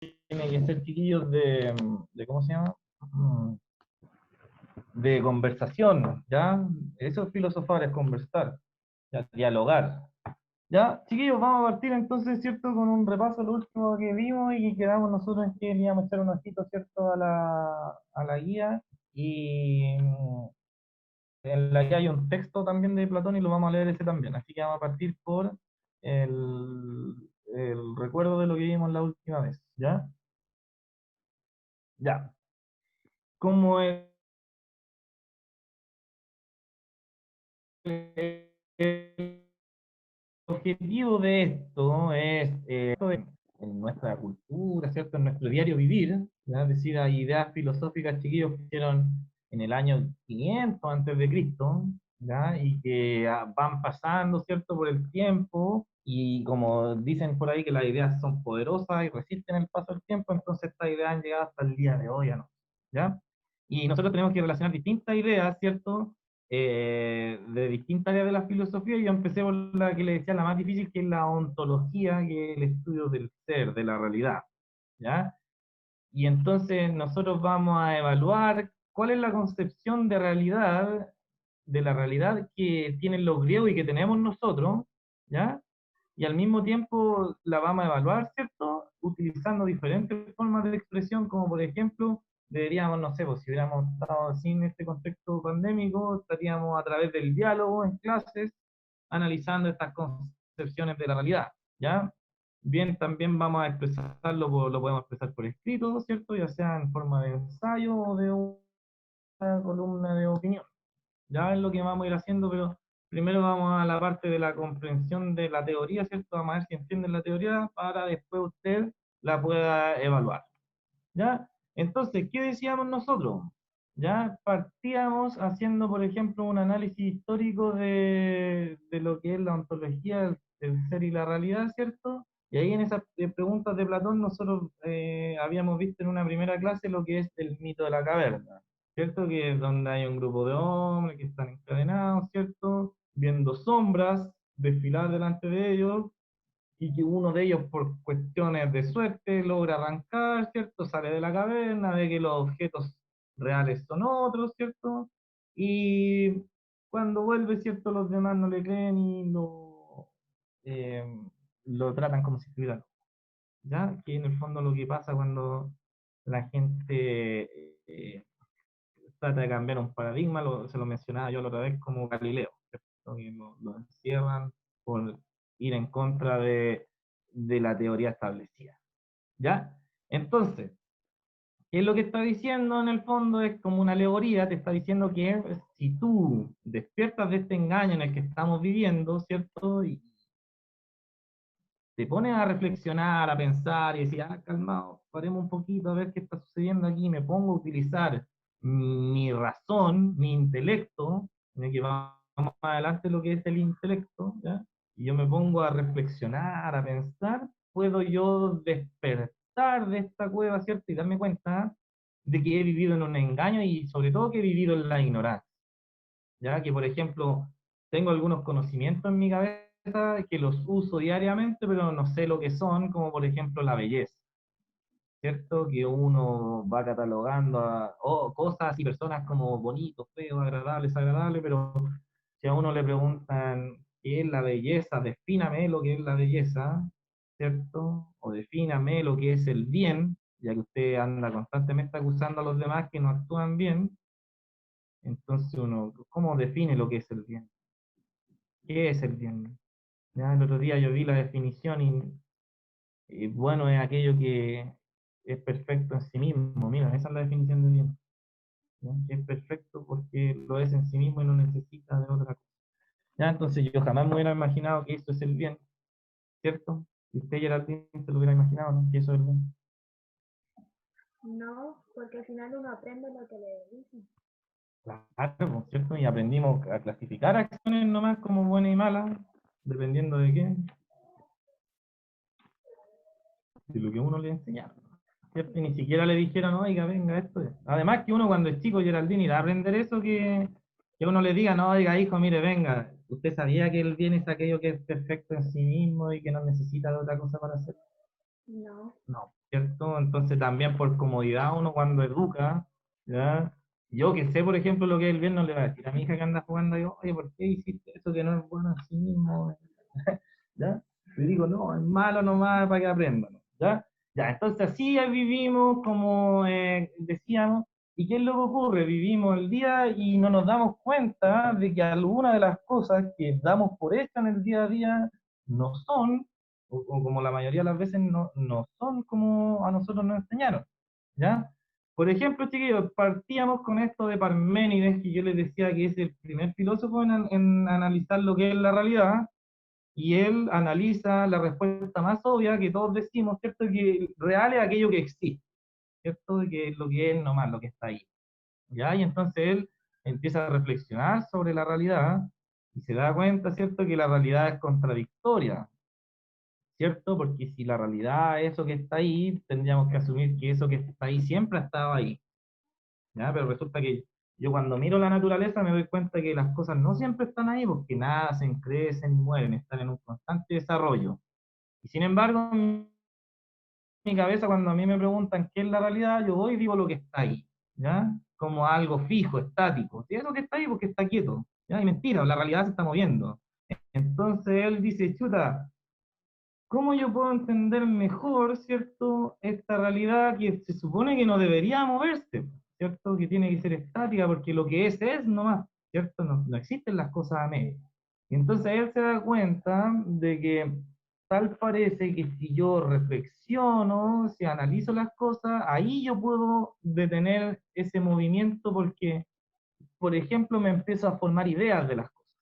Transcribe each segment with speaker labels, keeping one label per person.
Speaker 1: tiene que ser, chiquillos, ¿cómo se llama? Mm, De conversación, ¿ya? Eso es filosofar, es conversar, ya, dialogar. Ya, chiquillos, vamos a partir entonces, ¿cierto? Con un repaso de lo último que vimos y que quedamos nosotros en que le íbamos a echar un ojito, ¿cierto? A la guía. Y en la guía hay un texto también de Platón y lo vamos a leer ese también. Así que vamos a partir por el recuerdo de lo que vimos la última vez, ¿ya? Ya. Como el objetivo de esto es, en nuestra cultura, ¿cierto? En nuestro diario vivir, ¿ya? Es decir, hay ideas filosóficas, chiquillos, que hicieron en el año 500 antes de Cristo, ¿ya? Y que van pasando, ¿cierto? Por el tiempo, y como dicen por ahí que las ideas son poderosas y resisten el paso del tiempo, entonces estas ideas han llegado hasta el día de hoy, ¿no? ¿Ya? Y nosotros tenemos que relacionar distintas ideas, ¿cierto? De distintas áreas de la filosofía. Y yo empecé por la que le decía la más difícil, que es la ontología, que es el estudio del ser, de la realidad, ¿ya? Y entonces nosotros vamos a evaluar cuál es la concepción de la realidad que tienen los griegos y que tenemos nosotros, ¿ya? Y al mismo tiempo la vamos a evaluar, ¿cierto? Utilizando diferentes formas de expresión, como por ejemplo, deberíamos, no sé, pues si hubiéramos estado sin este contexto pandémico, estaríamos a través del diálogo en clases, analizando estas concepciones de la realidad, ¿ya? Bien, también vamos a expresarlo, lo podemos expresar por escrito, ¿cierto? Ya sea en forma de ensayo o de una columna de opinión. Ya es lo que vamos a ir haciendo, pero primero vamos a la parte de la comprensión de la teoría, ¿cierto? Vamos a ver si entienden la teoría para después usted la pueda evaluar. ¿Ya? Entonces, ¿qué decíamos nosotros? Ya partíamos haciendo, por ejemplo, un análisis histórico de lo que es la ontología del ser y la realidad, ¿cierto? Y ahí en esas preguntas de Platón nosotros habíamos visto en una primera clase lo que es el mito de la caverna, ¿cierto? Que es donde hay un grupo de hombres que están encadenados, ¿cierto? Viendo sombras desfilar delante de ellos, y que uno de ellos por cuestiones de suerte logra arrancar, ¿cierto? Sale de la caverna, ve que los objetos reales son otros, ¿cierto? Y cuando vuelve, ¿cierto? Los demás no le creen y eh, lo tratan como si estuviera loco, ¿ya? Que en el fondo lo que pasa cuando la gente trata de cambiar un paradigma, se lo mencionaba yo la otra vez como Galileo, ¿cierto? Que lo encierran por ir en contra de la teoría establecida, ¿ya? Entonces, ¿qué es lo que está diciendo en el fondo? Es como una alegoría, te está diciendo que si tú despiertas de este engaño en el que estamos viviendo, ¿cierto? Y te pones a reflexionar, a pensar y decir, calmado, paremos un poquito a ver qué está sucediendo aquí, me pongo a utilizar mi razón, mi intelecto, en que vamos más adelante lo que es el intelecto, ¿ya? Y yo me pongo a reflexionar, a pensar, puedo yo despertar de esta cueva, ¿cierto? Y darme cuenta de que he vivido en un engaño y sobre todo que he vivido en la ignorancia, ¿ya? Que por ejemplo, tengo algunos conocimientos en mi cabeza que los uso diariamente, pero no sé lo que son, como por ejemplo la belleza, ¿cierto? Que uno va catalogando cosas y personas como bonitos, feos, agradables, desagradables, pero si a uno le preguntan qué es la belleza, defíname lo que es la belleza, ¿cierto? O defíname lo que es el bien, ya que usted anda constantemente acusando a los demás que no actúan bien, entonces uno, ¿cómo define lo que es el bien? ¿Qué es el bien? Ya el otro día yo vi la definición y bueno es aquello que es perfecto en sí mismo. Mira, esa es la definición de bien. ¿Ya? Que es perfecto porque lo es en sí mismo y no necesita de otra cosa. Ya, entonces yo jamás me hubiera imaginado que eso es el bien, ¿cierto? Si usted Geraldine se lo hubiera imaginado, ¿no? Que eso es el bien.
Speaker 2: No, porque al final uno aprende lo que le dicen.
Speaker 1: Claro, pues, ¿cierto? Y aprendimos a clasificar acciones nomás como buenas y malas, dependiendo de qué, de lo que uno le enseña. ¿Cierto? Y ni siquiera le dijeron, oiga, venga, esto es. Además que uno cuando es chico, Geraldine, irá a aprender eso que uno le diga, no, oiga, hijo, mire, venga, usted sabía que el bien es aquello que es perfecto en sí mismo y que no necesita de otra cosa para hacer.
Speaker 2: No.
Speaker 1: No, ¿cierto? Entonces también por comodidad uno cuando educa, ¿ya? Yo que sé, por ejemplo, lo que es el bien, no le va a decir a mi hija que anda jugando, yo, oye, ¿por qué hiciste eso que no es bueno en sí mismo? ¿Ya? Le digo, no, es malo nomás para que aprendan, ¿ya? Ya, entonces así vivimos, como decíamos, ¿y qué es lo que ocurre? Vivimos el día y no nos damos cuenta de que algunas de las cosas que damos por hecho en el día a día no son, o como la mayoría de las veces no son como a nosotros nos enseñaron, ¿ya? Por ejemplo, chiquillos, partíamos con esto de Parménides, que yo les decía que es el primer filósofo en analizar lo que es la realidad, y él analiza la respuesta más obvia que todos decimos, ¿cierto? Que real es aquello que existe, ¿cierto? De que lo que es nomás, lo que está ahí, ¿ya? Y entonces él empieza a reflexionar sobre la realidad y se da cuenta, ¿cierto? Que la realidad es contradictoria, ¿cierto? Porque si la realidad es eso que está ahí, tendríamos que asumir que eso que está ahí siempre ha estado ahí, ¿ya? Pero resulta que yo cuando miro la naturaleza me doy cuenta que las cosas no siempre están ahí porque nacen, crecen y mueren, están en un constante desarrollo. Y sin embargo, en mi cabeza, cuando a mí me preguntan qué es la realidad, yo voy y digo lo que está ahí, ¿ya? Como algo fijo, estático. Si es lo que está ahí, porque está quieto, ¿ya? Y mentira, la realidad se está moviendo. Entonces él dice, chuta, ¿cómo yo puedo entender mejor, cierto, esta realidad que se supone que no debería moverse, cierto, que tiene que ser estática, porque lo que es nomás, cierto, no existen las cosas a medias. Y entonces él se da cuenta de que tal parece que si yo reflexiono, si analizo las cosas, ahí yo puedo detener ese movimiento porque, por ejemplo, me empiezo a formar ideas de las cosas.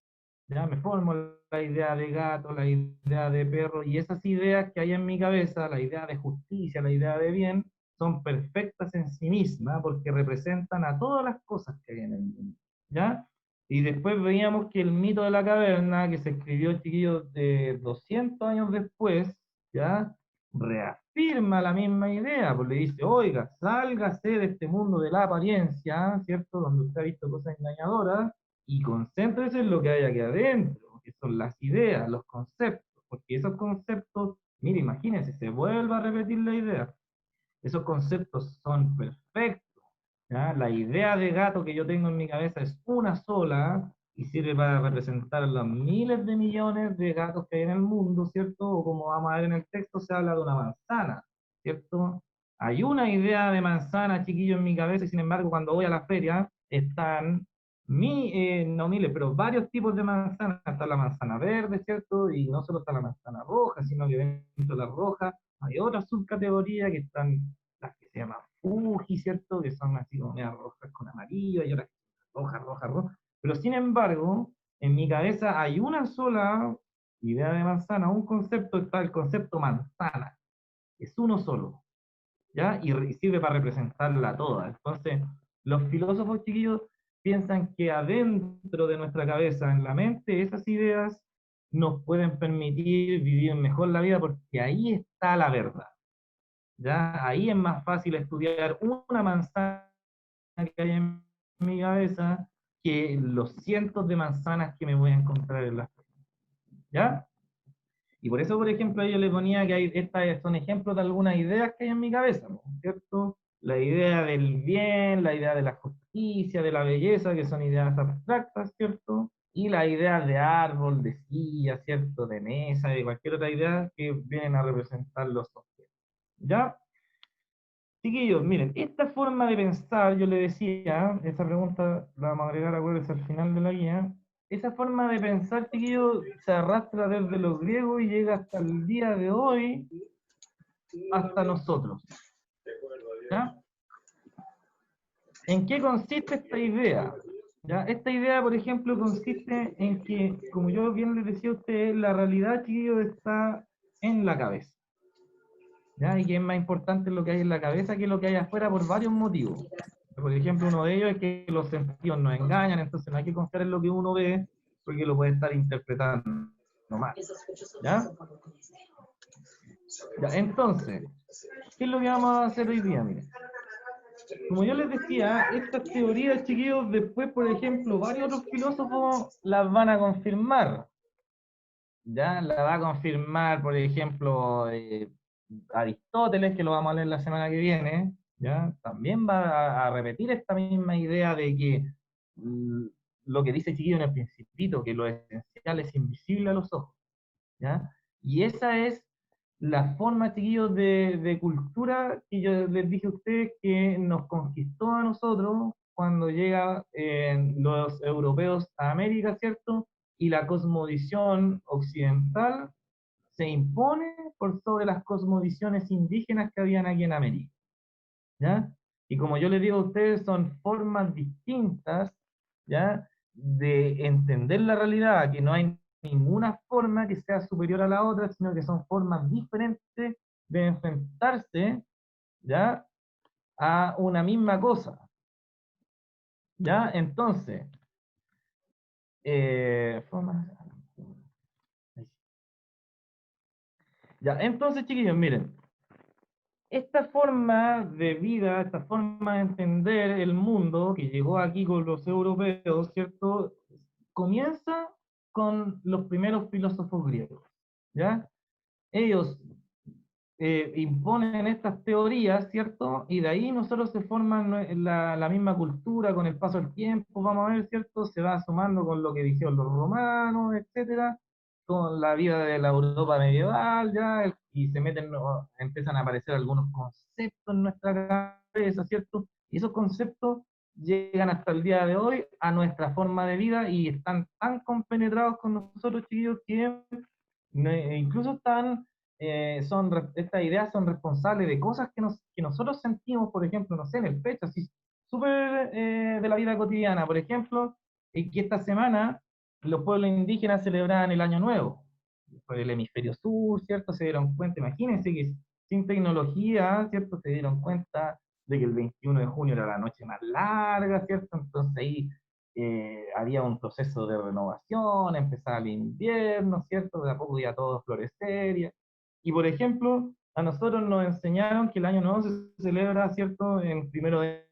Speaker 1: Ya me formo la idea de gato, la idea de perro, y esas ideas que hay en mi cabeza, la idea de justicia, la idea de bien, son perfectas en sí mismas porque representan a todas las cosas que hay en el mundo. ¿Ya? Y después veíamos que el mito de la caverna, que se escribió, chiquillos, de 200 años después, ¿ya? Reafirma la misma idea, pues le dice, oiga, sálgase de este mundo de la apariencia, ¿cierto? Donde usted ha visto cosas engañadoras, y concéntrese en lo que hay aquí adentro, que son las ideas, los conceptos, porque esos conceptos, mire, imagínense, se vuelve a repetir la idea, esos conceptos son perfectos, ¿ya? La idea de gato que yo tengo en mi cabeza es una sola y sirve para representar los miles de millones de gatos que hay en el mundo, ¿cierto? O como vamos a ver en el texto, se habla de una manzana, ¿cierto? Hay una idea de manzana, chiquillo, en mi cabeza, y sin embargo, cuando voy a la feria, están no miles, pero varios tipos de manzanas. Está la manzana verde, ¿cierto? Y no solo está la manzana roja, sino que dentro de la roja hay otra subcategoría que están las que se llaman Fuji, ¿cierto? Que son así como medias rojas con amarillo, y otras rojas, rojas, rojas. Pero sin embargo, en mi cabeza hay una sola idea de manzana, un concepto, está el concepto manzana, es uno solo, ¿ya? Y sirve para representarla toda. Entonces, los filósofos chiquillos piensan que adentro de nuestra cabeza, en la mente, esas ideas nos pueden permitir vivir mejor la vida porque ahí está la verdad. ¿Ya? Ahí es más fácil estudiar una manzana que hay en mi cabeza que los cientos de manzanas que me voy a encontrar en la... ¿Ya? Y por eso, por ejemplo, yo le ponía que hay, estas son ejemplos de algunas ideas que hay en mi cabeza, ¿no? ¿Cierto? La idea del bien, la idea de la justicia, de la belleza, que son ideas abstractas, ¿cierto? Y la idea de árbol, de silla, ¿cierto? De mesa, de cualquier otra idea que vienen a representar los objetos. ¿Ya? Chiquillos, miren, esta forma de pensar, yo le decía, esa pregunta la vamos a agregar, acuérdense, al final de la guía. Esa forma de pensar, chiquillos, se arrastra desde los griegos y llega hasta el día de hoy, hasta nosotros. ¿Ya? ¿En qué consiste esta idea? ¿Ya? Esta idea, por ejemplo, consiste en que, como yo bien les decía a ustedes, la realidad, chiquillos, está en la cabeza. ¿Ya? Y que es más importante lo que hay en la cabeza que lo que hay afuera por varios motivos. Por ejemplo, uno de ellos es que los sentidos nos engañan, entonces no hay que confiar en lo que uno ve, porque lo puede estar interpretando mal. ¿Ya? Ya, entonces, ¿qué es lo que vamos a hacer hoy día? Miren, como yo les decía, estas teorías, chiquillos, después, por ejemplo, varios otros filósofos las van a confirmar. ¿Ya? La va a confirmar, por ejemplo, Aristóteles, que lo vamos a leer la semana que viene, ¿ya? También va a repetir esta misma idea de que mm, lo que dice Chiquillo en el Principito, que lo esencial es invisible a los ojos, ¿ya? Y esa es la forma, chiquillos, de cultura que yo les dije a ustedes que nos conquistó a nosotros cuando llega los europeos a América, ¿cierto? Y la cosmovisión occidental se impone por sobre las cosmovisiones indígenas que habían aquí en América, ¿ya? Y como yo les digo a ustedes, son formas distintas, ¿ya? De entender la realidad, que no hay ninguna forma que sea superior a la otra, sino que son formas diferentes de enfrentarse, ¿ya? A una misma cosa, ¿ya? Entonces, formas... Ya, entonces, chiquillos, miren, esta forma de vida, esta forma de entender el mundo que llegó aquí con los europeos, ¿cierto? Comienza con los primeros filósofos griegos, ¿ya? Ellos imponen estas teorías, ¿cierto? Y de ahí nosotros se forman la misma cultura con el paso del tiempo, vamos a ver, ¿cierto? Se va sumando con lo que dijeron los romanos, etcétera, con la vida de la Europa medieval, ya, y se meten, empiezan a aparecer algunos conceptos en nuestra cabeza, ¿cierto? Y esos conceptos llegan hasta el día de hoy a nuestra forma de vida y están tan compenetrados con nosotros, chiquillos, que incluso están estas ideas son responsables de cosas que nosotros sentimos, por ejemplo, no sé, en el pecho, así, súper de la vida cotidiana. Por ejemplo, que esta semana los pueblos indígenas celebraban el Año Nuevo. Por el hemisferio sur, ¿cierto? Se dieron cuenta, imagínense que sin tecnología, ¿cierto? Se dieron cuenta de que el 21 de junio era la noche más larga, ¿cierto? Entonces ahí había un proceso de renovación, empezaba el invierno, ¿cierto? De a poco ya todo florecer. Y por ejemplo, a nosotros nos enseñaron que el año nuevo se celebra, ¿cierto?, en 1 de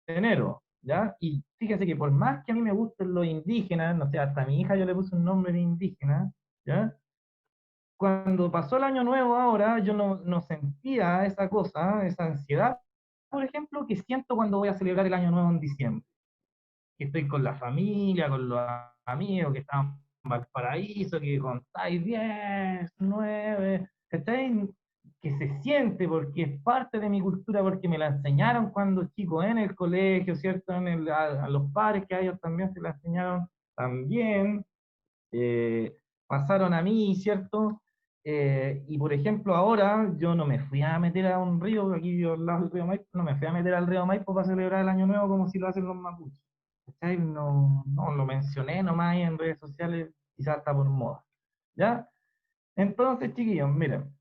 Speaker 1: enero, ¿ya? Y fíjense que por más que a mí me gusten los indígenas, no sé, hasta a mi hija yo le puse un nombre de indígena, ¿ya? Cuando pasó el año nuevo ahora, yo no sentía esa cosa, esa ansiedad, por ejemplo, que siento cuando voy a celebrar el año nuevo en diciembre, que estoy con la familia, con los amigos, que estamos en Valparaíso, que contáis 10, 9, ¿cachai? Que se siente porque es parte de mi cultura, porque me la enseñaron cuando chico en el colegio, ¿cierto? A los padres que a ellos también se la enseñaron también, pasaron a mí, ¿cierto? Y por ejemplo, ahora yo no me fui a meter a un río, aquí yo al lado del río Maipo, no me fui a meter al río Maipo para celebrar el Año Nuevo como si lo hacen los mapuches. ¿Cachai? No lo mencioné nomás ahí en redes sociales, quizás hasta por moda. ¿Ya? Entonces, chiquillos, miren,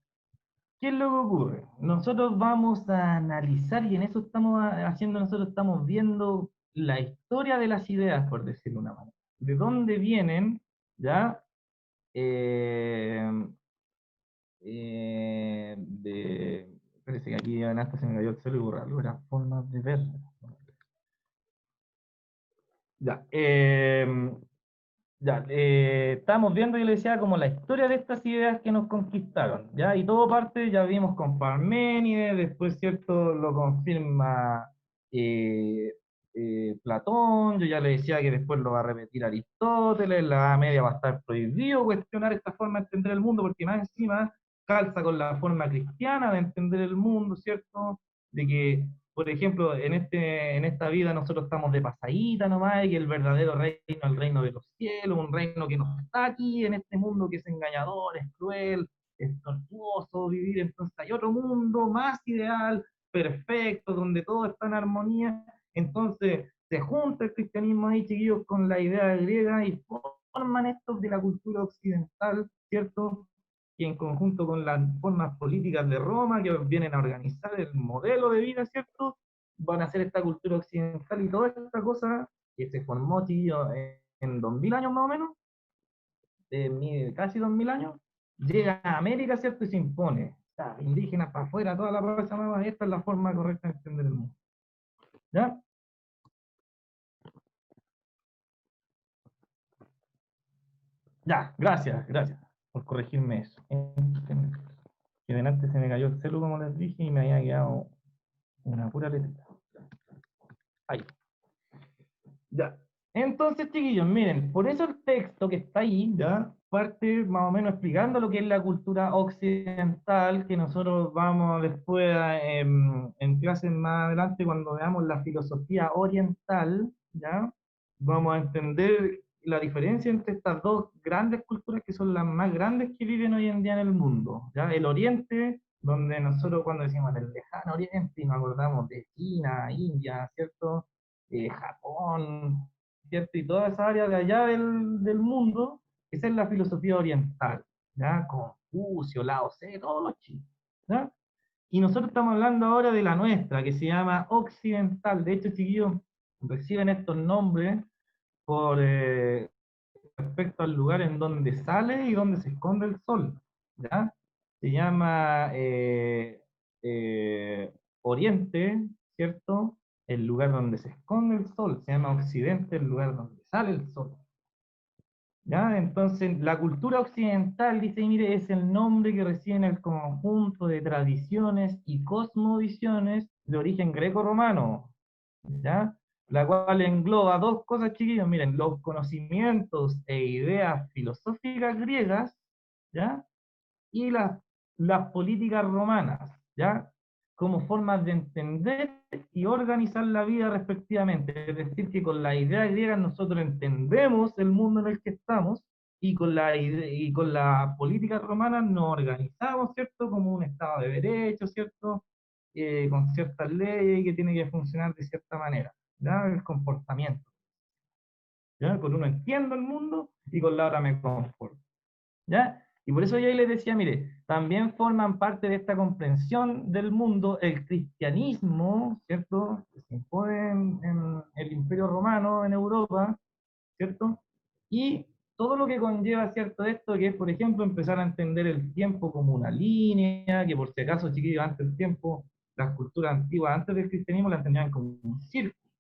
Speaker 1: ¿qué es lo que ocurre? Nosotros vamos a analizar, y en eso estamos haciendo, nosotros estamos viendo la historia de las ideas, por decirlo de una manera. ¿De dónde vienen? ¿Ya? Eh, Parece que aquí en esta se me cayó el celu y borrarlo, era formas de ver. Ya, ya, estamos viendo, yo le decía, como la historia de estas ideas que nos conquistaron, ¿ya? Y todo parte, ya vimos con Parménides, después, ¿cierto? Lo confirma eh, Platón, yo ya le decía que después lo va a repetir Aristóteles, la Edad Media va a estar prohibido cuestionar esta forma de entender el mundo, porque más encima calza con la forma cristiana de entender el mundo, ¿cierto? De que por ejemplo, en esta vida nosotros estamos de pasadita nomás, y que el verdadero reino es el reino de los cielos, un reino que no está aquí en este mundo que es engañador, es cruel, es tortuoso vivir, entonces hay otro mundo más ideal, perfecto, donde todo está en armonía, entonces se junta el cristianismo ahí, chiquillos, con la idea griega y forman estos de la cultura occidental, ¿cierto? Y en conjunto con las formas políticas de Roma, que vienen a organizar el modelo de vida, ¿cierto? Van a hacer esta cultura occidental y toda esta cosa que se formó, tío, en 2000 años más o menos, casi 2000 años, llega a América, ¿cierto? Y se impone. O sea, indígenas para afuera, toda la raza nueva, esta es la forma correcta de entender el mundo. ¿Ya? Ya, gracias por corregirme eso. que delante se me cayó el celu, como les dije, y me había quedado una pura letra. Ahí. Ya. Entonces, chiquillos, miren, por eso el texto que está ahí, ya, parte más o menos explicando lo que es la cultura occidental, que nosotros vamos después en clases más adelante, cuando veamos la filosofía oriental, ya, vamos a entender la diferencia entre estas dos grandes culturas que son las más grandes que viven hoy en día en el mundo, ya, el Oriente, donde nosotros cuando decimos el lejano Oriente, y nos acordamos de China, India, ¿cierto? Japón, ¿cierto? Y toda esa área de allá del mundo, esa es la filosofía oriental, ¿ya? Confucio, Lao Tse, todos los chinos, ¿ya? Y nosotros estamos hablando ahora de la nuestra, que se llama occidental. De hecho, chiquillos, reciben estos nombres por respecto al lugar en donde sale y donde se esconde el sol, ¿ya? Se llama Oriente, ¿cierto? El lugar donde se esconde el sol, se llama Occidente, el lugar donde sale el sol. ¿Ya? Entonces, la cultura occidental, dice, mire, es el nombre que recibe el conjunto de tradiciones y cosmovisiones de origen greco-romano, ¿ya? La cual engloba dos cosas, chiquillos, miren, los conocimientos e ideas filosóficas griegas, ¿ya? Y las políticas romanas, ¿ya? Como formas de entender y organizar la vida respectivamente. Es decir, que con la idea griega nosotros entendemos el mundo en el que estamos y y con la política romana nos organizamos, ¿cierto? Como un Estado de Derecho, ¿cierto? Con ciertas leyes que tiene que funcionar de cierta manera, ¿ya? El comportamiento, ¿ya? Con uno entiendo el mundo y con la otra me conformo. ¿Ya? Y por eso yo ahí les decía, mire, también forman parte de esta comprensión del mundo el cristianismo, ¿cierto? Que se impone en el Imperio Romano en Europa, ¿cierto? Y todo lo que conlleva, ¿cierto? Esto, que es, por ejemplo, empezar a entender el tiempo como una línea, que por si acaso, chiquillos, antes del tiempo, las culturas antiguas, antes del cristianismo, la entendían como un círculo,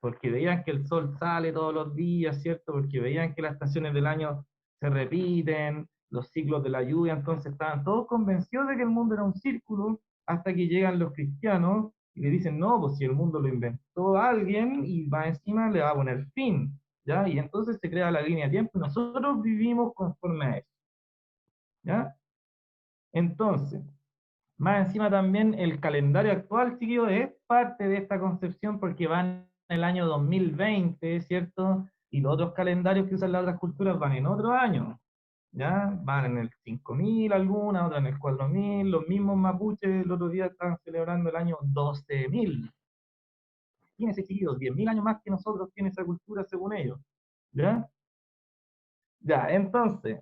Speaker 1: porque veían que el sol sale todos los días, ¿cierto? Porque veían que las estaciones del año se repiten, los ciclos de la lluvia, entonces estaban todos convencidos de que el mundo era un círculo, hasta que llegan los cristianos y le dicen, no, pues si el mundo lo inventó alguien y va encima le va a poner fin, ¿ya? Y entonces se crea la línea de tiempo y nosotros vivimos conforme a eso, ¿ya? Entonces, más encima también el calendario actual, chiquillos, es parte de esta concepción porque van en el año 2020, ¿cierto? Y los otros calendarios que usan las otras culturas van en otro año, ¿ya? Van en el 5000 algunas, otras en el 4000, los mismos mapuches el otro día estaban celebrando el año 12000. Fíjense, chiquillos, 10.000 años más que nosotros tiene esa cultura según ellos, ¿ya? Ya, entonces,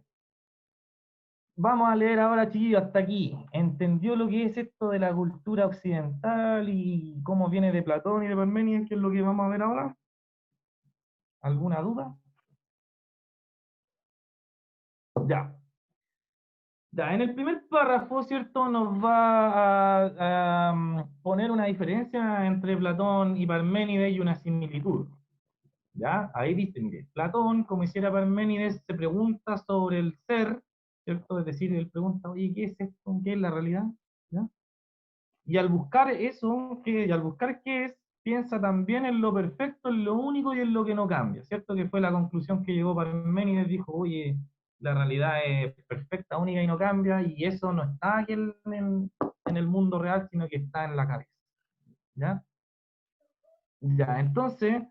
Speaker 1: vamos a leer ahora, chiquillos, hasta aquí. ¿Entendió lo que es esto de la cultura occidental y cómo viene de Platón y de Parménides, que es lo que vamos a ver ahora? ¿Alguna duda? Ya. Ya, en el primer párrafo, ¿cierto? Nos va a poner una diferencia entre Platón y Parménides y una similitud. ¿Ya? Ahí dice, mire, Platón, como hiciera Parménides, se pregunta sobre el ser, ¿cierto? Es decir, él pregunta, oye, ¿qué es esto? ¿Qué es la realidad? ¿Ya? Y al buscar eso, y al buscar qué es, piensa también en lo perfecto, en lo único y en lo que no cambia, ¿cierto? Que fue la conclusión que llegó Parménides, dijo, oye, la realidad es perfecta, única y no cambia, y eso no está aquí en el mundo real, sino que está en la cabeza, ¿ya? Ya, entonces,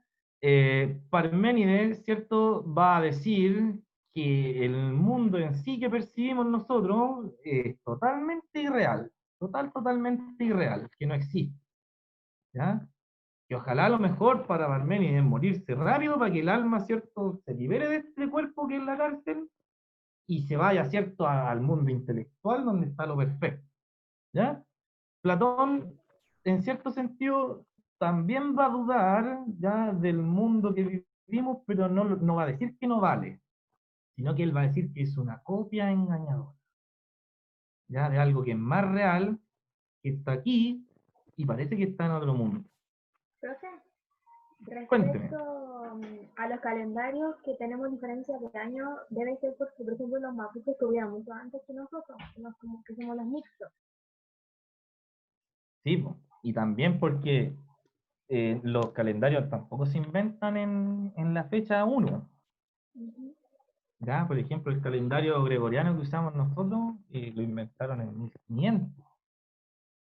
Speaker 1: Parménides, ¿cierto? Va a decir que el mundo en sí que percibimos nosotros es totalmente irreal, totalmente irreal, que no existe, ¿ya? Que ojalá a lo mejor para Parménides morirse rápido para que el alma, ¿cierto?, se libere de este cuerpo que es la cárcel y se vaya, ¿cierto?, al mundo intelectual donde está lo perfecto, ¿ya? Platón, en cierto sentido, también va a dudar, ¿ya?, del mundo que vivimos, pero no va a decir que no vale, sino que él va a decir que es una copia engañadora, ¿ya?, de algo que es más real, que está aquí y parece que está en otro mundo.
Speaker 2: Profe,
Speaker 1: Cuénteme.
Speaker 2: Respecto a los calendarios que tenemos diferencias de año, debe ser porque, por ejemplo, los mapuches estuvieron mucho antes que nosotros, como que somos los mixtos.
Speaker 1: Sí, po. Y también porque los calendarios tampoco se inventan en la fecha uno.
Speaker 2: Ujú.
Speaker 1: ¿Ya? Por ejemplo, el calendario gregoriano que usamos nosotros lo inventaron en 1500,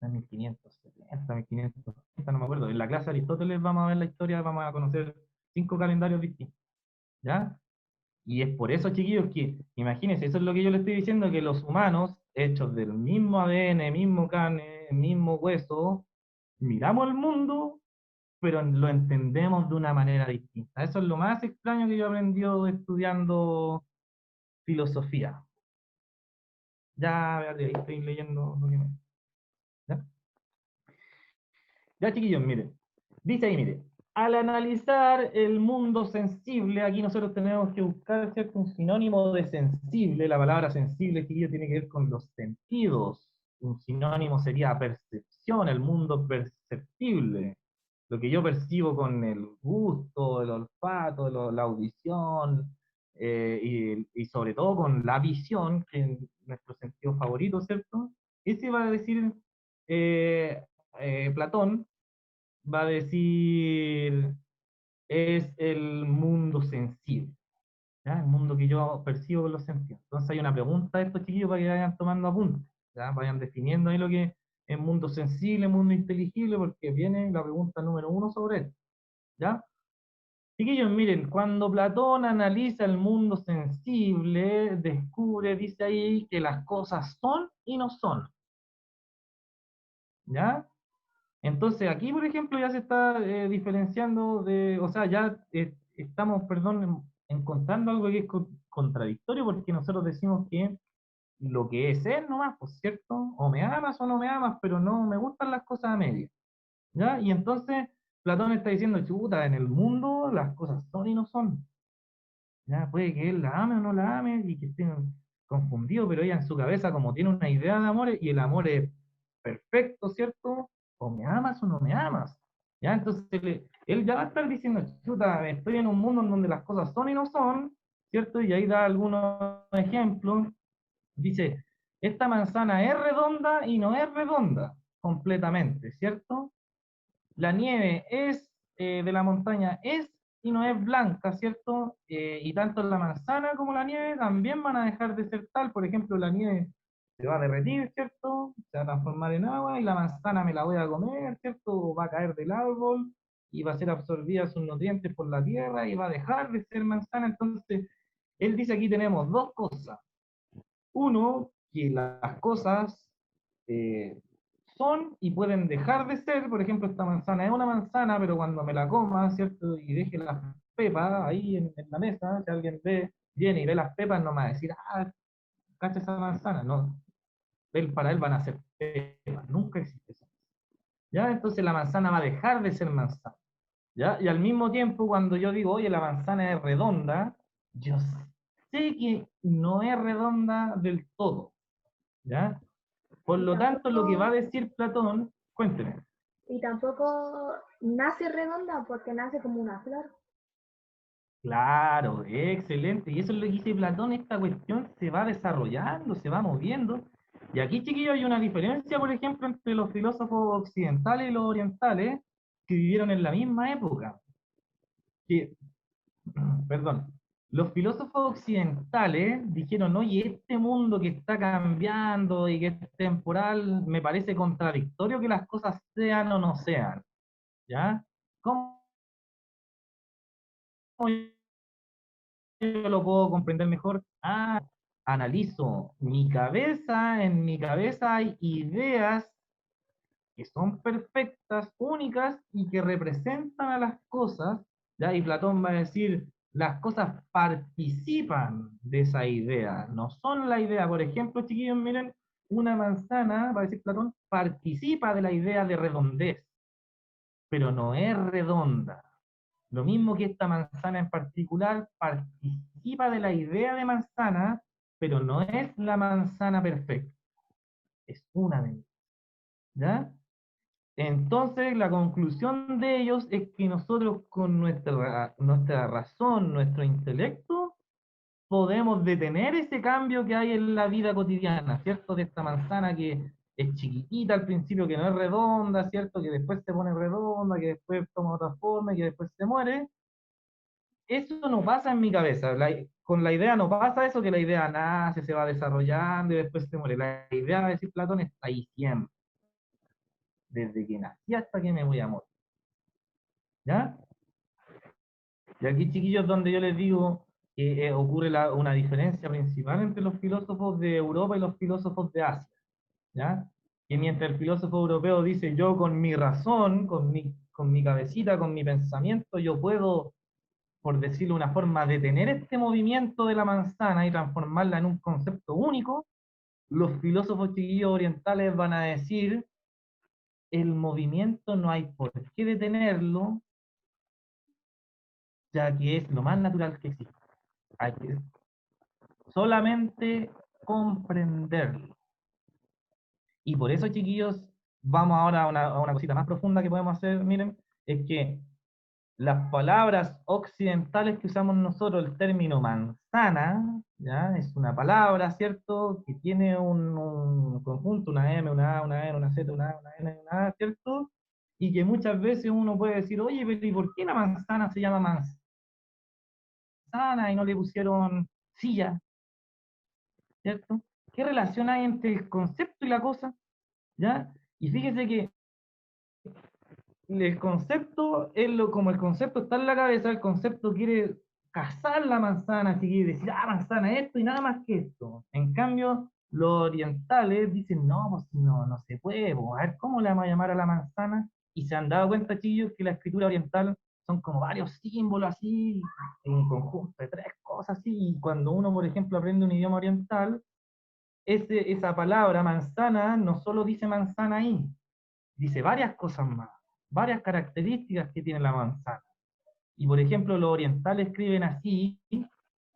Speaker 1: en 1570, 1580, no me acuerdo. En la clase de Aristóteles vamos a ver la historia, vamos a conocer 5 calendarios distintos. ¿Ya? Y es por eso, chiquillos, que imagínense, eso es lo que yo les estoy diciendo, que los humanos, hechos del mismo ADN, mismo carne, mismo hueso, miramos el mundo, pero lo entendemos de una manera distinta. Eso es lo más extraño que yo he aprendido estudiando filosofía. Ya, Beatriz, ahí estoy leyendo lo que ¿ya? Ya, chiquillos, miren. Dice ahí, mire. Al analizar el mundo sensible, aquí nosotros tenemos que buscar, ¿cierto?, un sinónimo de sensible. La palabra sensible, chiquillos, tiene que ver con los sentidos. Un sinónimo sería percepción, el mundo perceptible. Lo que yo percibo con el gusto, el olfato, la audición, y sobre todo con la visión, que es nuestro sentido favorito, ¿cierto? Ese va a decir eh, Platón, va a decir, es el mundo sensible, ¿ya? El mundo que yo percibo con los sentidos. Entonces hay una pregunta de estos chiquillos para que vayan tomando apuntes, ¿ya? Vayan definiendo ahí lo que es mundo sensible, mundo inteligible, porque viene la pregunta número uno sobre esto, ¿ya? Chiquillos, miren, cuando Platón analiza el mundo sensible, descubre, dice ahí, que las cosas son y no son, ¿ya? Entonces aquí, por ejemplo, ya se está diferenciando de, o sea, ya estamos, perdón, encontrando algo que es contradictorio porque nosotros decimos que lo que es nomás, pues cierto, o me amas o no me amas, pero no me gustan las cosas a medias, ¿ya? Y entonces Platón está diciendo, chuta, en el mundo las cosas son y no son, ¿ya? Puede que él la ame o no la ame y que esté confundido, pero ella en su cabeza, como tiene una idea de amor, y el amor es perfecto, ¿cierto? O me amas o no me amas. ¿Ya? Entonces él ya va a estar diciendo, chuta, estoy en un mundo en donde las cosas son y no son, ¿cierto? Y ahí da algunos ejemplos. Dice, esta manzana es redonda y no es redonda completamente, ¿cierto? La nieve es de la montaña es y no es blanca, ¿cierto? Y tanto la manzana como la nieve también van a dejar de ser tal. Por ejemplo, la nieve se va a derretir, ¿cierto? Se va a transformar en agua y la manzana me la voy a comer, ¿cierto? O va a caer del árbol y va a ser absorbida sus nutrientes por la tierra y va a dejar de ser manzana. Entonces, él dice aquí tenemos dos cosas. Uno, que las cosas eh, son y pueden dejar de ser. Por ejemplo, esta manzana es una manzana, pero cuando me la coma, ¿cierto? Y deje las pepas ahí en la mesa, si alguien viene y ve las pepas, no me va a decir, ah, cacha esa manzana. No, para él van a ser pepas, nunca existe eso. ¿Ya? Entonces la manzana va a dejar de ser manzana. ¿Ya? Y al mismo tiempo, cuando yo digo, oye, la manzana es redonda, yo sé que no es redonda del todo. ¿Ya? Por
Speaker 2: Y
Speaker 1: lo tanto, lo que va a
Speaker 2: tampoco,
Speaker 1: decir Platón, cuénteme.
Speaker 2: y tampoco nace redonda porque nace como una flor.
Speaker 1: Claro, excelente. Y eso es lo que dice Platón, esta cuestión se va desarrollando, se va moviendo. Y aquí, chiquillos, hay una diferencia, por ejemplo, entre los filósofos occidentales y los orientales que vivieron en la misma época. Que, perdón, los filósofos occidentales dijeron, oye, este mundo que está cambiando y que es temporal, me parece contradictorio que las cosas sean o no sean. ¿Ya? ¿Cómo yo lo puedo comprender mejor? Ah, analizo mi cabeza, en mi cabeza hay ideas que son perfectas, únicas y que representan a las cosas, ¿ya? Y Platón va a decir, las cosas participan de esa idea, no son la idea. Por ejemplo, chiquillos, miren, una manzana, va a decir Platón, participa de la idea de redondez, pero no es redonda. Lo mismo que esta manzana en particular participa de la idea de manzana, pero no es la manzana perfecta, es una de ellas, ¿ya? Entonces, la conclusión de ellos es que nosotros con nuestra razón, nuestro intelecto, podemos detener ese cambio que hay en la vida cotidiana, ¿cierto? De esta manzana que es chiquitita al principio, que no es redonda, ¿cierto? Que después se pone redonda, que después toma otra forma y que después se muere. Eso no pasa en mi cabeza. Con la idea no pasa eso, que la idea nace, se va desarrollando y después se muere. La idea, de decir Platón, está ahí siempre, desde que nací hasta que me voy a morir. ¿Ya? Y aquí, chiquillos, donde yo les digo que ocurre una diferencia principal entre los filósofos de Europa y los filósofos de Asia. ¿Ya? Que mientras el filósofo europeo dice, yo con mi razón, con mi cabecita, con mi pensamiento, yo puedo, por decirlo de una forma, detener este movimiento de la manzana y transformarla en un concepto único, los filósofos chiquillos orientales van a decir, el movimiento no hay por qué detenerlo, ya que es lo más natural que existe. Hay que solamente comprenderlo. Y por eso, chiquillos, vamos ahora a una cosita más profunda que podemos hacer, miren, es que las palabras occidentales que usamos nosotros, el término manzana, ¿ya? Es una palabra, ¿cierto? Que tiene un conjunto, una M, una A, una N, una Z, una A, una N, una A, ¿cierto? Y que muchas veces uno puede decir, oye, pero ¿y por qué la manzana se llama manzana y no le pusieron silla, ¿cierto? ¿Qué relación hay entre el concepto y la cosa? ¿Ya? Y fíjese que el concepto, como el concepto está en la cabeza, el concepto quiere cazar la manzana, así quiere decir, ah, manzana, esto y nada más que esto. En cambio, los orientales dicen, no, pues no, no se puede, pues, a ver, ¿cómo le vamos a llamar a la manzana? Y se han dado cuenta, chillos, que la escritura oriental son como varios símbolos así, en un conjunto de tres cosas así, y cuando uno, por ejemplo, aprende un idioma oriental, esa palabra manzana no solo dice manzana ahí, dice varias cosas más, varias características que tiene la manzana. Y por ejemplo, los orientales escriben así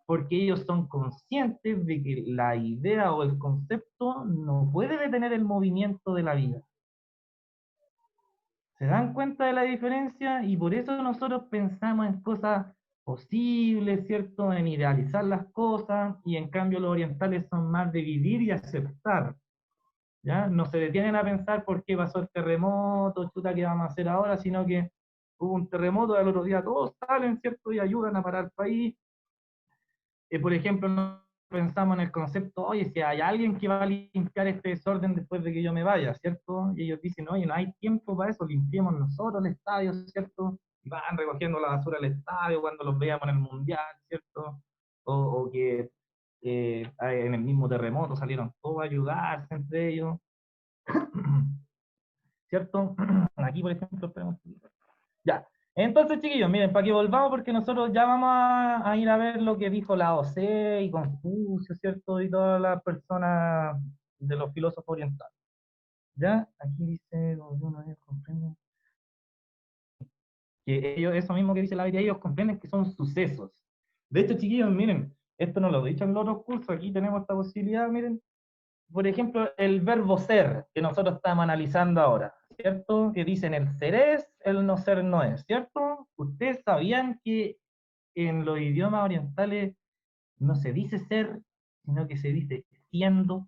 Speaker 1: porque ellos son conscientes de que la idea o el concepto no puede detener el movimiento de la vida. ¿Se dan cuenta de la diferencia? Y por eso nosotros pensamos en cosas posibles, ¿cierto? En idealizar las cosas, y en cambio los orientales son más de vivir y aceptar. ¿Ya? No se detienen a pensar por qué pasó el terremoto, chuta, qué vamos a hacer ahora, sino que hubo un terremoto, al otro día todos salen, ¿cierto? Y ayudan a parar el país. Por ejemplo, no pensamos en el concepto, oye, si hay alguien que va a limpiar este desorden después de que yo me vaya, ¿cierto? Y ellos dicen, oye, no hay tiempo para eso, limpiemos nosotros el estadio, ¿cierto? Y van recogiendo la basura del estadio cuando los veamos en el mundial, ¿cierto? O que en el mismo terremoto salieron todos a ayudarse entre ellos. ¿Cierto? Aquí, por ejemplo, esperemos. Ya. Entonces, chiquillos, miren, para que volvamos, porque nosotros ya vamos a ir a ver lo que dijo Lao Tse y Confucio, ¿cierto? Y todas las personas de los filósofos orientales. ¿Ya? Aquí dice, uno de ellos comprende que ellos, eso mismo que dice la Biblia, ellos comprenden que son sucesos. De hecho, chiquillos, miren, esto no lo he dicho en los otros cursos, aquí tenemos esta posibilidad, miren, por ejemplo, el verbo ser, que nosotros estamos analizando ahora, ¿cierto? Que dicen el ser es, el no ser no es, ¿cierto? ¿Ustedes sabían que en los idiomas orientales no se dice ser, sino que se dice siendo?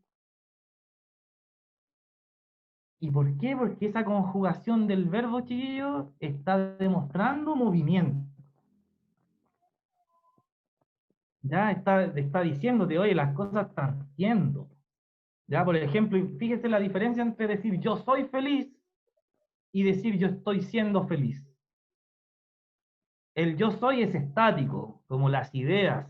Speaker 1: ¿Y por qué? Porque esa conjugación del verbo, chiquillo, está demostrando movimiento. Ya está diciéndote, oye, las cosas están siendo. Ya, por ejemplo, fíjese la diferencia entre decir yo soy feliz y decir yo estoy siendo feliz. El yo soy es estático, como las ideas,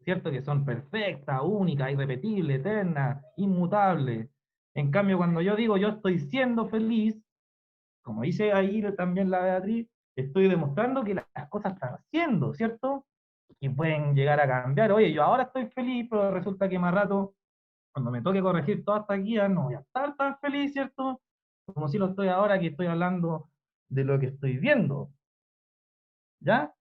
Speaker 1: ¿cierto? Que son perfectas, únicas, irrepetibles, eternas, inmutables. En cambio, cuando yo digo yo estoy siendo feliz, como dice ahí también la Beatriz, estoy demostrando que las cosas están siendo, ¿cierto? Y pueden llegar a cambiar. Oye, yo ahora estoy feliz, pero resulta que más rato, cuando me toque corregir todas estas guías, no voy a estar tan feliz, ¿cierto? Como si lo estoy ahora que estoy hablando de lo que estoy viendo, ¿ya?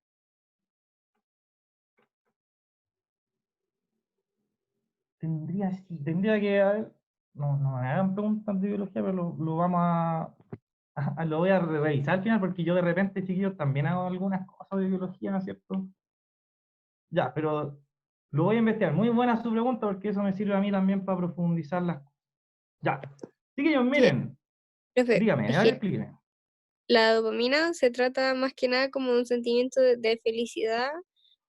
Speaker 1: Tendría que haber, no me hagan preguntas de biología, pero lo vamos Lo voy a revisar al final porque yo de repente, chiquillos, también hago algunas cosas de biología, ¿no es cierto? Ya, pero lo voy a investigar. Muy buena su pregunta porque eso me sirve a mí también para profundizar las cosas. Ya. Chiquillos,
Speaker 3: Sí,
Speaker 1: miren,
Speaker 3: profe,
Speaker 1: dígame,
Speaker 3: es
Speaker 1: a ver,
Speaker 3: que
Speaker 1: explíqueme.
Speaker 3: la dopamina se trata más que nada como un sentimiento de felicidad,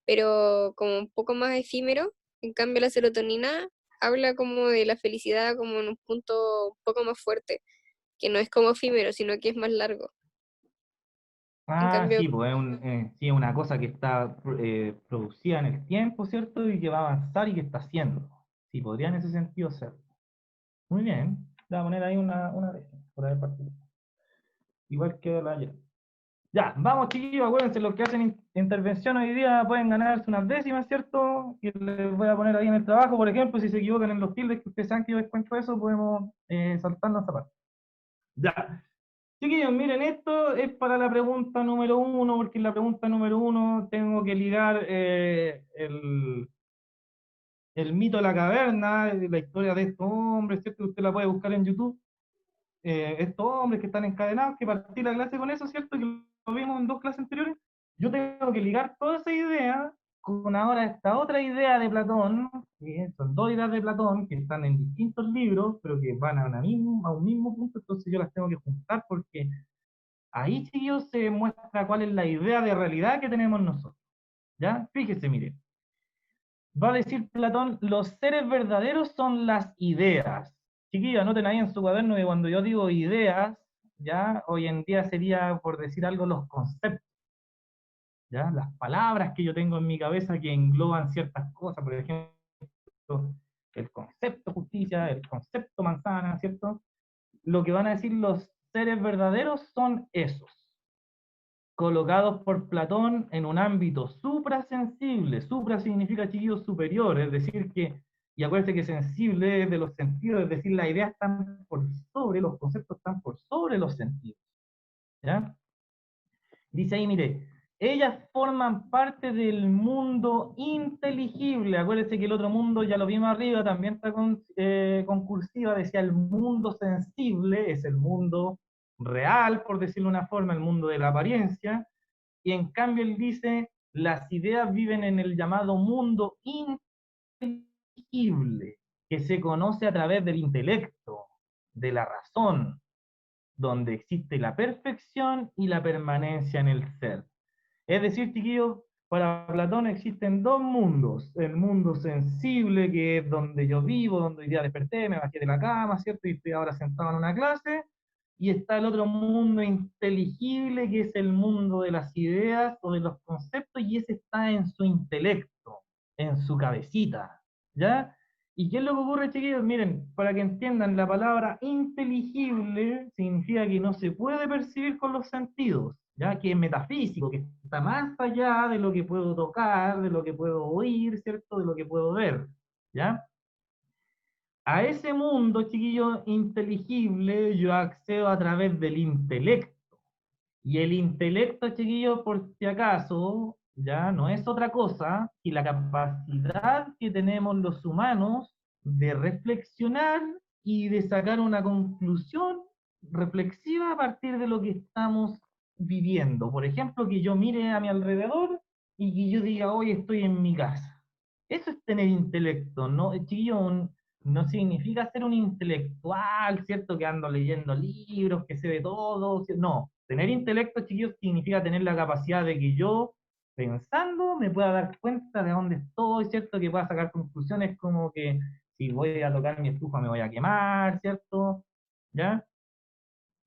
Speaker 3: pero como un poco más efímero. En cambio, la serotonina habla como de la felicidad como en un punto un poco más fuerte, que no es como efímero, sino que es más largo. En
Speaker 1: Ah,
Speaker 3: cambio,
Speaker 1: sí, pues sí, es una cosa que está producida en el tiempo, ¿cierto? Y que va a avanzar y que está haciendo. Sí, podría en ese sentido ser. Muy bien. Le voy a poner ahí una vez, por haber participado. Igual que la ayer. Ya, vamos chiquillos, acuérdense, los que hacen intervención hoy día pueden ganarse unas décimas, ¿cierto? Y les voy a poner ahí en el trabajo, por ejemplo, si se equivocan en los tildes que ustedes saben que yo descuento eso, podemos saltarnos esa parte. Ya. Chiquillos, miren, esto es para la pregunta número uno, porque en la pregunta número uno tengo que ligar el mito de la caverna, la historia de estos hombres, ¿cierto? Usted la puede buscar en YouTube. Estos hombres que están encadenados, que partí la clase con eso, ¿cierto? Que lo vimos en dos clases anteriores. Yo tengo que ligar toda esa idea con ahora esta otra idea de Platón, que son dos ideas de Platón que están en distintos libros, pero que van a un mismo punto, entonces yo las tengo que juntar porque ahí, chicos, se muestra cuál es la idea de realidad que tenemos nosotros. ¿Ya? Fíjese, mire. Va a decir Platón, los seres verdaderos son las ideas. Chiquillos, anoten ahí en su cuaderno que cuando yo digo ideas, ya hoy en día sería, por decir algo, los conceptos, ya las palabras que yo tengo en mi cabeza que engloban ciertas cosas, por ejemplo, el concepto justicia, el concepto manzana, ¿cierto? Lo que van a decir los seres verdaderos son esos, colocados por Platón en un ámbito suprasensible. Supra significa, chiquillos, superior, es decir que, y acuérdense que sensible es de los sentidos, es decir, las ideas están por sobre, los conceptos están por sobre los sentidos. ¿Ya? Dice ahí, mire, ellas forman parte del mundo inteligible. Acuérdense que el otro mundo, ya lo vimos arriba, también está con cursiva, decía el mundo sensible, es el mundo real, por decirlo de una forma, el mundo de la apariencia, y en cambio él dice, las ideas viven en el llamado mundo inteligible, que se conoce a través del intelecto, de la razón, donde existe la perfección y la permanencia en el ser. Es decir, chiquillos, para Platón existen dos mundos, el mundo sensible, que es donde yo vivo, donde hoy día desperté, me bajé de la cama, ¿cierto? Y estoy ahora sentado en una clase, y está el otro mundo inteligible, que es el mundo de las ideas o de los conceptos, y ese está en su intelecto, en su cabecita, ¿ya? ¿Y qué es lo que ocurre, chiquillos? Miren, para que entiendan, la palabra inteligible significa que no se puede percibir con los sentidos, ya que es metafísico, que está más allá de lo que puedo tocar, de lo que puedo oír, ¿cierto? De lo que puedo ver, ¿ya? A ese mundo, chiquillo, inteligible, yo accedo a través del intelecto. Y el intelecto, chiquillo, por si acaso, ya no es otra cosa que la capacidad que tenemos los humanos de reflexionar y de sacar una conclusión reflexiva a partir de lo que estamos viviendo. Por ejemplo, que yo mire a mi alrededor y que yo diga, hoy estoy en mi casa. Eso es tener intelecto, ¿no? Chiquillo, no significa ser un intelectual, ¿cierto? Que ando leyendo libros, que se ve todo. No, tener intelecto, chiquillos, significa tener la capacidad de que yo, pensando, me pueda dar cuenta de dónde estoy, ¿cierto? Que pueda sacar conclusiones como que si voy a tocar mi estufa me voy a quemar, ¿cierto? ¿Ya?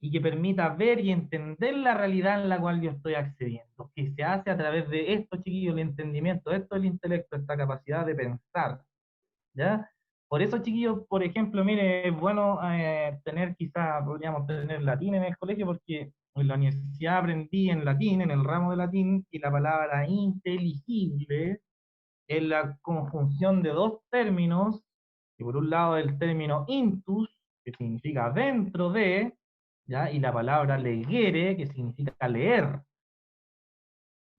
Speaker 1: Y que permita ver y entender la realidad en la cual yo estoy accediendo, que se hace a través de esto, chiquillos, el entendimiento, esto es el intelecto, esta capacidad de pensar, ¿ya? Por eso, chiquillos, por ejemplo, mire, es bueno tener quizá, podríamos tener latín en el colegio, porque en la universidad aprendí en latín, en el ramo de latín, que la palabra inteligible es la conjunción de dos términos, que por un lado el término intus, que significa dentro de, ¿ya? Y la palabra legere, que significa leer,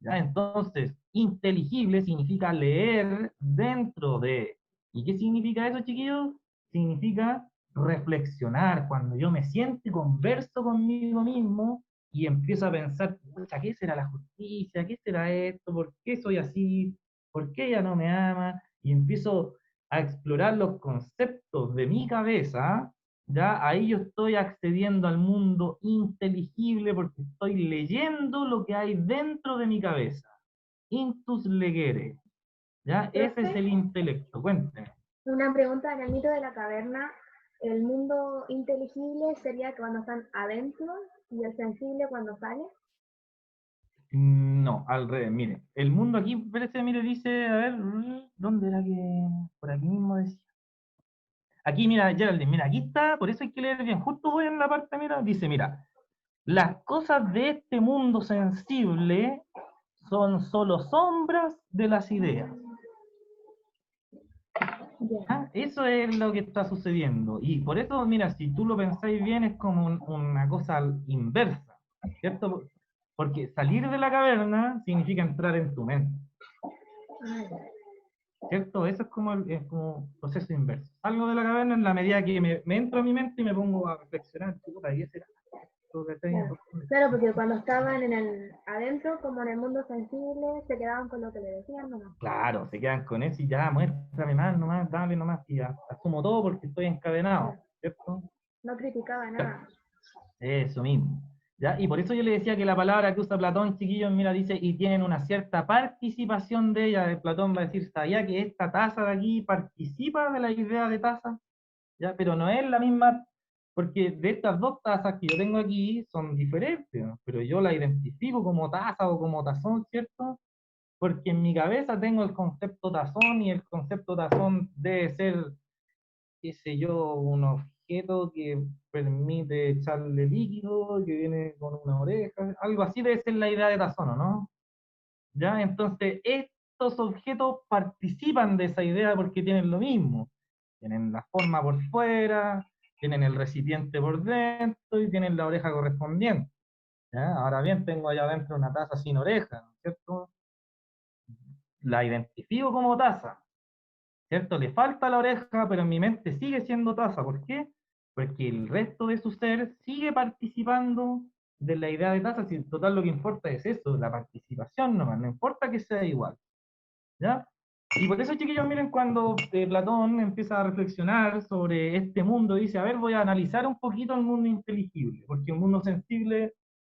Speaker 1: ¿ya? Entonces, inteligible significa leer dentro de. ¿Y qué significa eso, chiquillos? Significa reflexionar, cuando yo me siento y converso conmigo mismo y empiezo a pensar, pucha, ¿qué será la justicia? ¿Qué será esto? ¿Por qué soy así? ¿Por qué ella no me ama? Y empiezo a explorar los conceptos de mi cabeza, ya ahí yo estoy accediendo al mundo inteligible porque estoy leyendo lo que hay dentro de mi cabeza. Intus legere, ¿ya? Ese es
Speaker 2: Profe,
Speaker 1: el intelecto, cuénteme.
Speaker 2: una pregunta en el mito de la caverna. ¿El mundo inteligible sería cuando están adentro y el sensible cuando sale?
Speaker 1: No, al revés, mire, el mundo aquí, parece, mire, dice, a ver, ¿dónde era que? Por aquí mismo decía. Aquí, mira, Geraldine, mira, aquí está, por eso hay que leer bien, justo voy en la parte, mira, dice, mira, las cosas de este mundo sensible son solo sombras de las ideas.
Speaker 2: Ya.
Speaker 1: ¿Ah? Eso es lo que está sucediendo. Y por eso, mira, si tú lo pensáis bien, es como una cosa inversa, ¿cierto? Porque salir de la caverna significa entrar en tu mente.
Speaker 2: Ah, ya.
Speaker 1: ¿Cierto? Eso es como un proceso inverso. Salgo de la caverna en la medida que me entro a mi mente y me pongo a reflexionar. Chuta, ¿y ese era esto que tenía?
Speaker 2: Claro. Claro, porque cuando estaban en el adentro, como en el mundo sensible, se quedaban con lo que le decían nomás.
Speaker 1: Claro, se quedan con eso y ya, muéstrame más, nomás, dale nomás, y ya, asumo todo porque estoy encadenado,
Speaker 2: Claro.
Speaker 1: ¿cierto?
Speaker 2: No criticaba nada.
Speaker 1: Eso mismo. ¿Ya? Y por eso yo le decía que la palabra que usa Platón, chiquillos, mira, dice, y tienen una cierta participación de ella. Platón va a decir, ¿sabía que esta taza de aquí participa de la idea de taza? ¿Ya? Pero no es la misma, porque de estas dos tazas que yo tengo aquí son diferentes, ¿no? Pero yo la identifico como taza o como tazón, ¿cierto? Porque en mi cabeza tengo el concepto tazón y el concepto tazón debe ser, qué sé yo, un objeto que permite echarle líquido, que viene con una oreja, algo así debe ser la idea de tazón, ¿no? ¿Ya? Entonces, estos objetos participan de esa idea porque tienen lo mismo. Tienen la forma por fuera, tienen el recipiente por dentro y tienen la oreja correspondiente. ¿Ya? Ahora bien, tengo allá adentro una taza sin oreja, ¿no es cierto? La identifico como taza, ¿cierto? Le falta la oreja, pero en mi mente sigue siendo taza. ¿Por qué? Porque el resto de su ser sigue participando de la idea de taza. Si en total lo que importa es eso, la participación nomás, no importa que sea igual. ¿Ya? Y por eso, chiquillos, miren, cuando Platón empieza a reflexionar sobre este mundo, dice, a ver, voy a analizar un poquito el mundo inteligible, porque un mundo sensible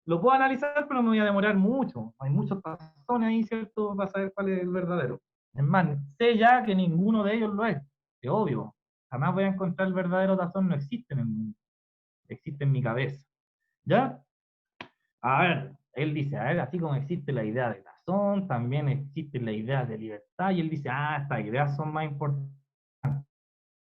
Speaker 1: lo puedo analizar, pero me voy a demorar mucho. Hay muchos razones ahí, ¿cierto?, para saber cuál es el verdadero. Es más, sé ya que ninguno de ellos lo es obvio. Jamás voy a encontrar el verdadero tazón, no existe en el mundo, existe en mi cabeza. ¿Ya? A ver, él dice, a ver, así como existe la idea de razón, también existe la idea de libertad, y él dice, ah, estas ideas son más importantes.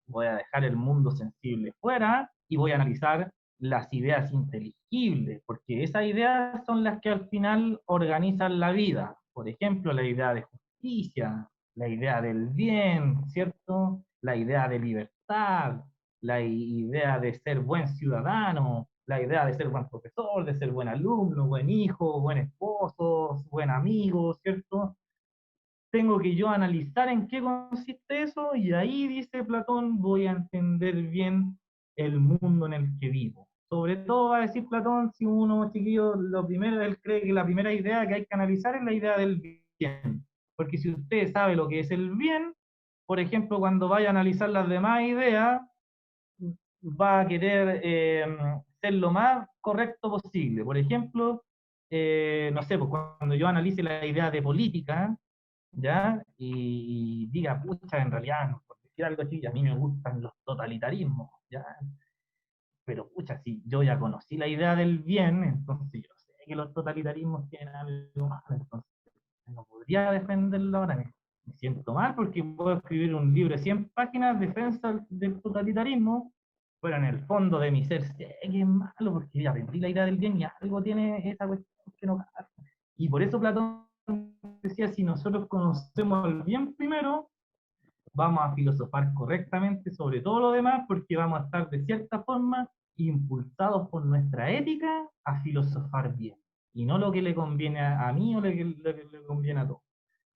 Speaker 1: Voy a dejar el mundo sensible fuera y voy a analizar las ideas inteligibles, porque esas ideas son las que al final organizan la vida. Por ejemplo, la idea de justicia, la idea del bien, ¿cierto? La idea de libertad, la idea de ser buen ciudadano, la idea de ser buen profesor, de ser buen alumno, buen hijo, buen esposo, buen amigo, ¿cierto? Tengo que yo analizar en qué consiste eso y ahí, dice Platón, voy a entender bien el mundo en el que vivo. Sobre todo va a decir Platón, si uno, chiquillo, lo primero, él cree que la primera idea que hay que analizar es la idea del bien. Porque si usted sabe lo que es el bien, por ejemplo, cuando vaya a analizar las demás ideas, va a querer ser lo más correcto posible. Por ejemplo, no sé, pues cuando yo analice la idea de política, ¿ya? Y diga, pucha, en realidad, no, por decir algo así, a mí me gustan los totalitarismos, ¿ya? Pero pucha, si yo ya conocí la idea del bien, entonces yo sé que los totalitarismos tienen algo malo, entonces no podría defenderlo ahora. Me siento mal porque puedo escribir un libro de 100 páginas defensa del totalitarismo, pero en el fondo de mi ser sé que es malo porque ya aprendí la idea del bien y algo tiene esa cuestión que no pasa. Y por eso Platón decía, si nosotros conocemos el bien primero, vamos a filosofar correctamente sobre todo lo demás, porque vamos a estar de cierta forma impulsados por nuestra ética a filosofar bien, y no lo que le conviene a mí o lo que le conviene a todos.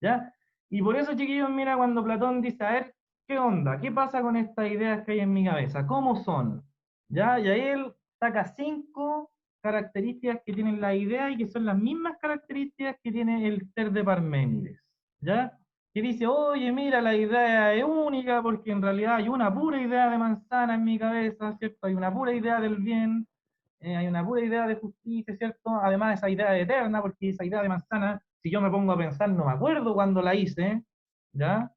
Speaker 1: ¿Ya? Y por eso, chiquillos, mira, cuando Platón dice, a ver, ¿qué onda? ¿Qué pasa con estas ideas que hay en mi cabeza? ¿Cómo son? ¿Ya? Y ahí él saca 5 características que tienen la idea y que son las mismas características que tiene el ser de Parménides. ¿Ya? Que dice, oye, mira, la idea es única porque en realidad hay una pura idea de manzana en mi cabeza, ¿cierto? Hay una pura idea del bien, hay una pura idea de justicia, ¿cierto? Además, esa idea es eterna porque esa idea de manzana, si yo me pongo a pensar, no me acuerdo cuando la hice, ¿ya?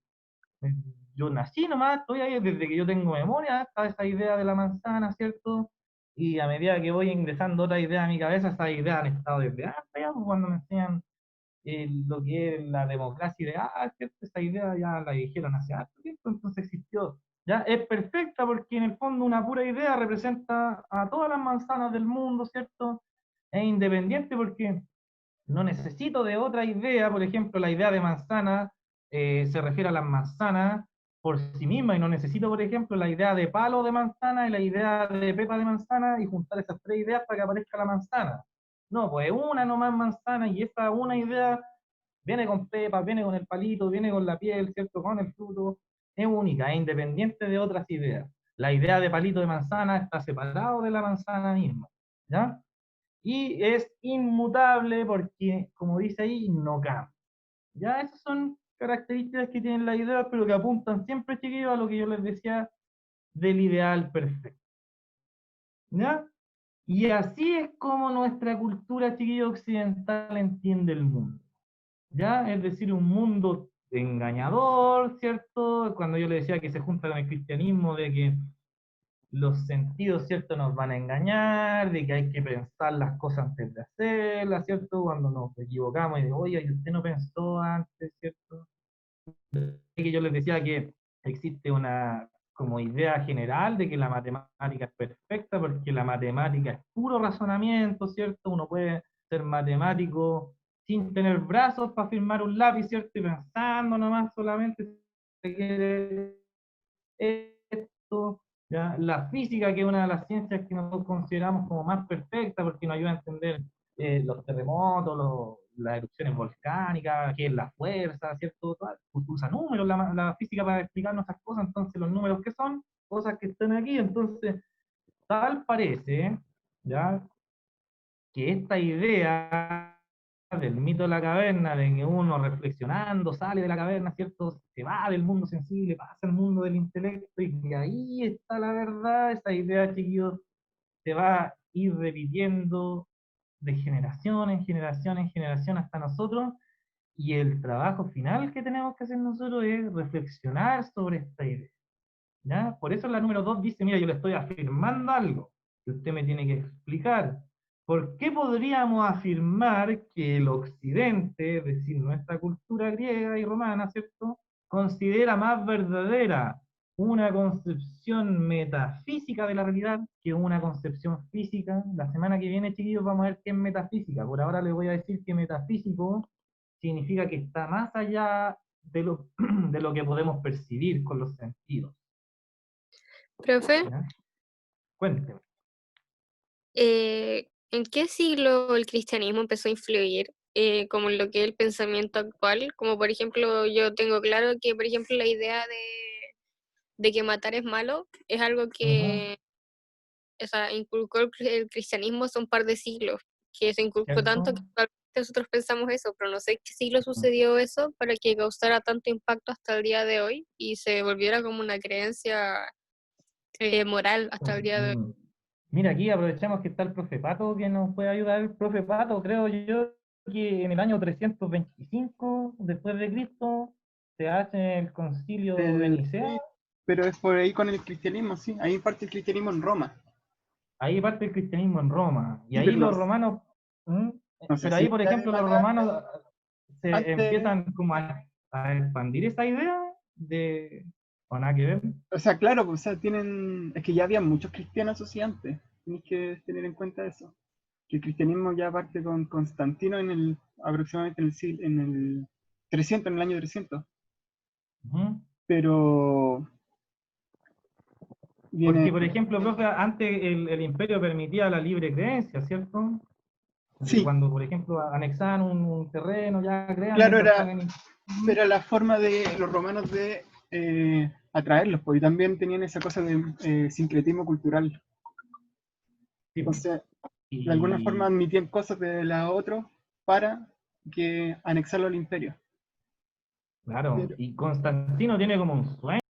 Speaker 1: Yo nací nomás, estoy ahí desde que yo tengo memoria, está esa idea de la manzana, ¿cierto? Y a medida que voy ingresando otra idea a mi cabeza, esas ideas han estado desde antes, ya, pues, cuando me enseñan lo que es la democracia ideal, ¿cierto? Esa idea ya la dijeron hace harto tiempo, entonces existió. Ya es perfecta porque en el fondo una pura idea representa a todas las manzanas del mundo, ¿cierto? Es independiente porque no necesito de otra idea, por ejemplo, la idea de manzana se refiere a las manzanas por sí misma y no necesito, por ejemplo, la idea de palo de manzana y la idea de pepa de manzana y juntar esas 3 ideas para que aparezca la manzana. No, pues una nomás manzana y esa una idea viene con pepa, viene con el palito, viene con la piel, ¿cierto? Con el fruto, es única, es independiente de otras ideas. La idea de palito de manzana está separado de la manzana misma, ¿ya? Y es inmutable porque, como dice ahí, no cambia. Ya esas son características que tienen la idea, pero que apuntan siempre, chiquillos, a lo que yo les decía del ideal perfecto. ¿Ya? Y así es como nuestra cultura, chiquillo, occidental entiende el mundo. ¿Ya? Es decir, un mundo engañador, ¿cierto? Cuando yo le decía que se junta con el cristianismo, de que los sentidos, ¿cierto?, nos van a engañar, de que hay que pensar las cosas antes de hacerlas, ¿cierto? Cuando nos equivocamos y de, oye, ¿y usted no pensó antes, ¿cierto? Y que yo les decía que existe una como idea general de que la matemática es perfecta porque la matemática es puro razonamiento, ¿cierto? Uno puede ser matemático sin tener brazos para firmar un lápiz, ¿cierto? Y pensando nomás solamente se quiere esto, ¿ya? La física, que es una de las ciencias que nosotros consideramos como más perfecta porque nos ayuda a entender los terremotos, las erupciones volcánicas, qué es la fuerza, ¿cierto? Usa números la física para explicarnos esas cosas, entonces los números que son, cosas que están aquí, entonces tal parece, ¿ya? Que esta idea del mito de la caverna, de que uno reflexionando sale de la caverna, ¿cierto? Se va del mundo sensible, pasa al mundo del intelecto y que ahí está la verdad, esa idea, chiquillos, se va a ir repitiendo de generación en generación en generación hasta nosotros y el trabajo final que tenemos que hacer nosotros es reflexionar sobre esta idea. ¿Ya? Por eso la número 2 dice, mira, yo le estoy afirmando algo, que usted me tiene que explicar. ¿Por qué podríamos afirmar que el occidente, es decir, nuestra cultura griega y romana, ¿cierto?, considera más verdadera una concepción metafísica de la realidad que una concepción física? La semana que viene, chiquillos, vamos a ver qué es metafísica. Por ahora les voy a decir que metafísico significa que está más allá de lo que podemos percibir con los sentidos.
Speaker 3: Profe,
Speaker 1: ¿Ya? Cuénteme.
Speaker 3: ¿En qué siglo el cristianismo empezó a influir como en lo que es el pensamiento actual? Como por ejemplo, yo tengo claro que, por ejemplo, la idea de que matar es malo es algo
Speaker 1: Ujú.
Speaker 3: que, o sea, inculcó el cristianismo hace un par de siglos, que se inculcó tanto que
Speaker 1: ¿Cierto?
Speaker 3: actualmente nosotros pensamos eso, pero no sé qué siglo sucedió eso para que causara tanto impacto hasta el día de hoy y se volviera como una creencia moral hasta el día de hoy.
Speaker 1: Mm. Mira, aquí aprovechamos que está el profe Pato, que nos puede ayudar. El profe Pato, creo yo, que en el año 325 después de Cristo se hace el concilio de Nicea.
Speaker 4: Sí, pero es por ahí con el cristianismo, sí. Ahí parte el cristianismo en Roma.
Speaker 1: Ahí parte el cristianismo en Roma. Y
Speaker 4: Sí,
Speaker 1: ahí
Speaker 4: pero no,
Speaker 1: los romanos, ¿mm?
Speaker 4: no sé
Speaker 1: Pero
Speaker 4: si
Speaker 1: ahí, por
Speaker 4: la de
Speaker 1: ejemplo, los
Speaker 4: matar
Speaker 1: romanos se
Speaker 4: antes.
Speaker 1: empiezan como a expandir esa idea de, o nada que ver.
Speaker 4: O sea, claro, pues, o sea, tienen. Es que ya había muchos cristianos así antes. Tienes que tener en cuenta eso. Que el cristianismo ya parte con Constantino en el aproximadamente en el 300, en el año 300.
Speaker 1: Ujú.
Speaker 4: Pero viene.
Speaker 1: Porque, por ejemplo, profe, antes el imperio permitía la libre creencia, ¿cierto? De que
Speaker 4: Sí,
Speaker 1: cuando, por ejemplo, anexaban un terreno, ya crean,
Speaker 4: claro,
Speaker 1: mientras paguen.
Speaker 4: era la forma de los romanos de atraerlos, porque también tenían esa cosa de sincretismo cultural.
Speaker 1: Sí, po.
Speaker 4: Entonces, de alguna forma
Speaker 1: Y
Speaker 4: admitían cosas de la otra para que anexarlo al imperio.
Speaker 1: claro,
Speaker 4: Pero-
Speaker 1: y Constantino tiene como un sueño